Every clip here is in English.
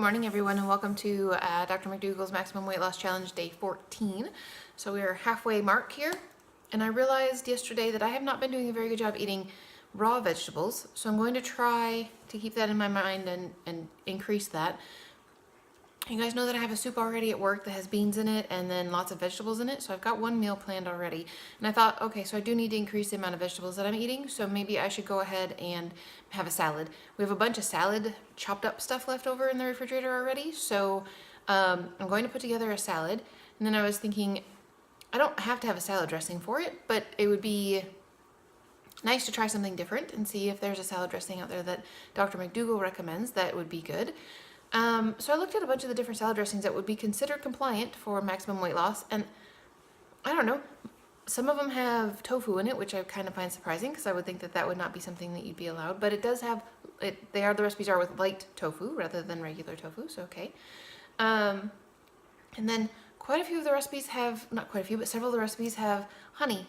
good morning everyone, and welcome to Dr. McDougall's Maximum Weight Loss Challenge Day 14. So we are halfway mark here, and I realized yesterday that I have not been doing a very good job eating raw vegetables, so I'm going to try to keep that in my mind and increase that. You guys know that I have a soup already at work that has beans in it and then lots of vegetables in it, so I've got one meal planned already. And I thought, okay, so I do need to increase the amount of vegetables that I'm eating, so maybe I should go ahead and have a salad. We have a bunch of salad chopped up stuff left over in the refrigerator already, so I'm going to put together a salad. And then I was thinking, I don't have to have a salad dressing for it, but it would be nice to try something different and see if there's a salad dressing out there that Dr. McDougall recommends that would be good. So I looked at a bunch of the different salad dressings that would be considered compliant for maximum weight loss, and I don't know, some of them have tofu in it, which I kind of find surprising because I would think that that would not be something that you'd be allowed, but it does have, the recipes are with light tofu rather than regular tofu, so okay. And then quite a few of the recipes have, not quite a few, but several of the recipes have honey,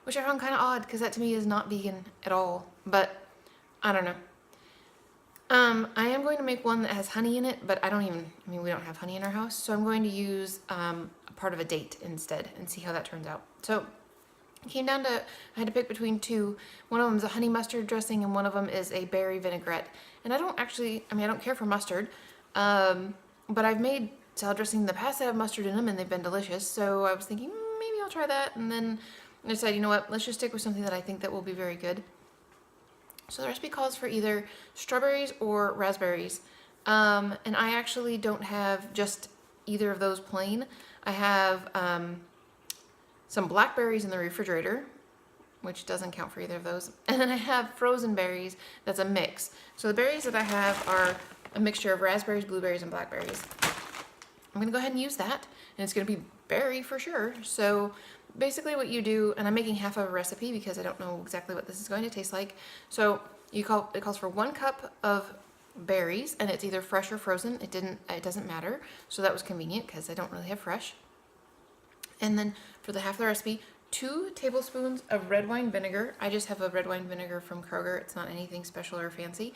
which I found kind of odd because that to me is not vegan at all, but I don't know. I am going to make one that has honey in it, but we don't have honey in our house, so I'm going to use a part of a date instead and see how that turns out. So it came down to, I had to pick between two. One of them is a honey mustard dressing and one of them is a berry vinaigrette. And I don't care for mustard, but I've made salad dressing in the past that have mustard in them and they've been delicious, so I was thinking maybe I'll try that, and then I decided, you know what, let's just stick with something that I think that will be very good. So the recipe calls for either strawberries or raspberries, and I actually don't have just either of those plain. I have some blackberries in the refrigerator, which doesn't count for either of those, and then I have frozen berries that's a mix. So the berries that I have are a mixture of raspberries, blueberries, and blackberries. I'm going to go ahead and use that, and it's going to be berry for sure. So basically what you do, and I'm making half of a recipe because I don't know exactly what this is going to taste like. So it calls for 1 cup of berries, and it's either fresh or frozen. It doesn't matter. So that was convenient because I don't really have fresh. And then for the half of the recipe, 2 tablespoons of red wine vinegar. I just have a red wine vinegar from Kroger. It's not anything special or fancy.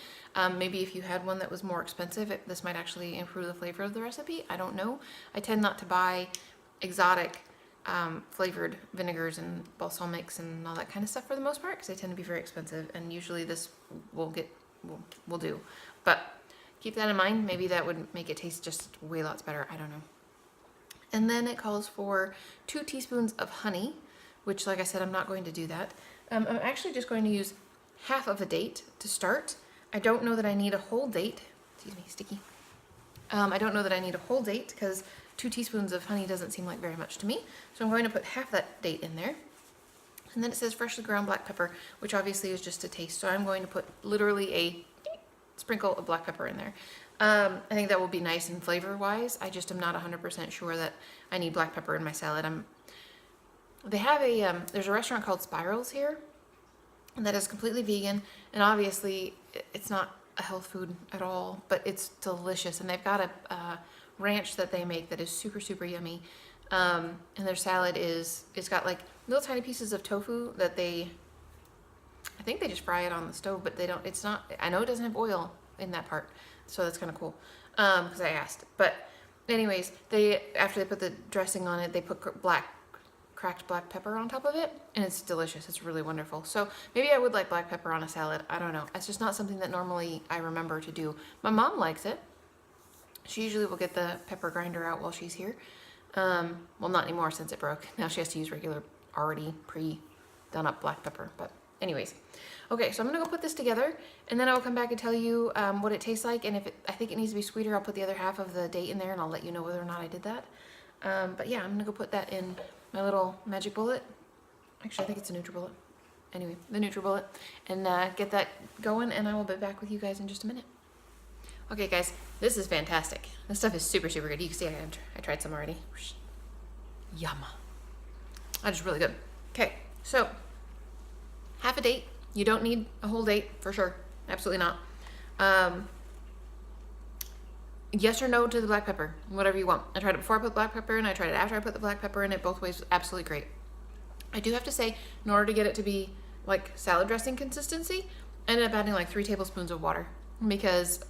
Maybe if you had one that was more expensive, this might actually improve the flavor of the recipe. I don't know. I tend not to buy exotic flavored vinegars and balsamics and all that kind of stuff for the most part because they tend to be very expensive, and usually this will do. But keep that in mind. Maybe that would make it taste just way lots better. I don't know. And then it calls for 2 teaspoons of honey, which, like I said, I'm not going to do that. I'm actually just going to use half of a date to start. I don't know that I need a whole date. Excuse me, sticky. I don't know that I need a whole date because 2 teaspoons of honey doesn't seem like very much to me. So I'm going to put half that date in there. And then it says freshly ground black pepper, which obviously is just a taste. So I'm going to put literally a sprinkle of black pepper in there. I think that will be nice and flavor-wise. I just am not 100% sure that I need black pepper in my salad. They have there's a restaurant called Spirals here that is completely vegan, and obviously it's not a health food at all, but it's delicious, and they've got a ranch that they make that is super, super yummy. And their salad it's got like little tiny pieces of tofu that I think they just fry it on the stove, but I know it doesn't have oil in that part, so that's kind of cool, because I asked. But anyways, after they put the dressing on it, they put cracked black pepper on top of it, and it's delicious. It's really wonderful. So maybe I would like black pepper on a salad. I don't know. It's just not something that normally I remember to do. My mom likes it. She usually will get the pepper grinder out while she's here. Well, not anymore since it broke. Now she has to use regular, already pre-done up black pepper. But anyways, okay, so I'm gonna go put this together, and then I will come back and tell you what it tastes like, and if I think it needs to be sweeter, I'll put the other half of the date in there, and I'll let you know whether or not I did that. But yeah, I'm gonna go put that in my little magic bullet. Actually, I think it's a NutriBullet. Anyway, the NutriBullet, and get that going, and I will be back with you guys in just a minute. Okay, guys, this is fantastic. This stuff is super, super good. You can see I tried some already. Yum. That is really good. Okay, so half a date. You don't need a whole date for sure. Absolutely not. Yes or no to the black pepper, whatever you want. I tried it before I put black pepper in. I tried it after I put the black pepper in. It both ways was absolutely great. I do have to say, in order to get it to be like salad dressing consistency, I ended up adding like 3 tablespoons of water. because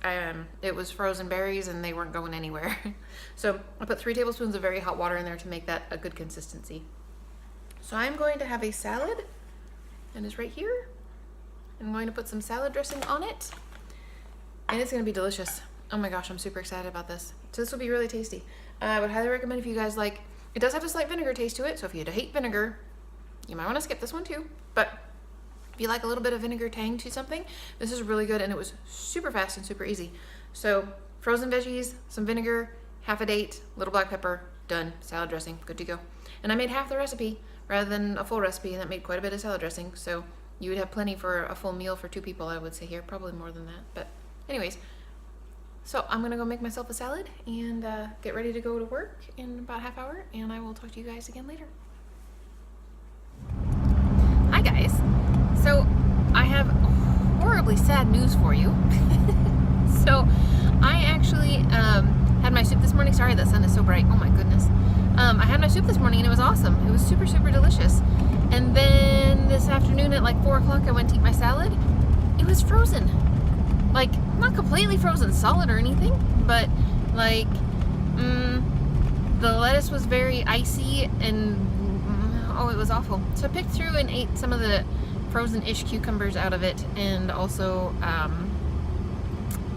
it was frozen berries and they weren't going anywhere. So I put 3 tablespoons of very hot water in there to make that a good consistency. So I'm going to have a salad, and it's right here. I'm going to put some salad dressing on it, and it's going to be delicious. Oh my gosh, I'm super excited about this. So this will be really tasty. I would highly recommend if you guys like, it does have a slight vinegar taste to it, so if you hate vinegar, you might want to skip this one too. But if you like a little bit of vinegar tang to something, this is really good, and it was super fast and super easy. So frozen veggies, some vinegar, half a date, little black pepper, done. Salad dressing, good to go. And I made half the recipe rather than a full recipe, and that made quite a bit of salad dressing. So you would have plenty for a full meal for 2 people, I would say here, probably more than that. But anyways, so I'm gonna go make myself a salad and get ready to go to work in about a half hour, and I will talk to you guys again later. Hi guys. So I have horribly sad news for you. So I actually had my soup this morning. Sorry, the sun is so bright. Oh my goodness. I had my soup this morning and it was awesome. It was super, super delicious. And then this afternoon at like 4 o'clock, I went to eat my salad. It was frozen. Like, not completely frozen solid or anything, but like, the lettuce was very icy and oh, it was awful. So I picked through and ate some of the frozen-ish cucumbers out of it, and also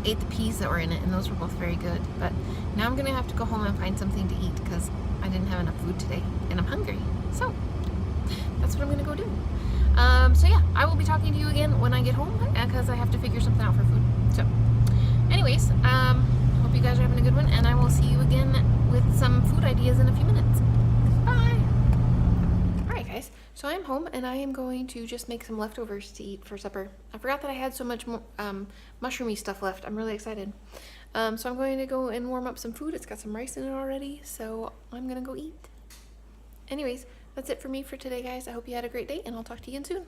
ate the peas that were in it, and those were both very good. But now I'm gonna have to go home and find something to eat because I didn't have enough food today and I'm hungry. So that's what I'm gonna go do. So yeah, I will be talking to you again when I get home because I have to figure something out for food. So anyways, hope you guys are having a good one, and I will see you again with some food ideas in a few minutes. Bye! Alright guys, so I'm home and I am going to just make some leftovers to eat for supper. I forgot that I had so much more mushroomy stuff left. I'm really excited. So I'm going to go and warm up some food. It's got some rice in it already, so I'm gonna go eat. Anyways, that's it for me for today, guys. I hope you had a great day, and I'll talk to you again soon.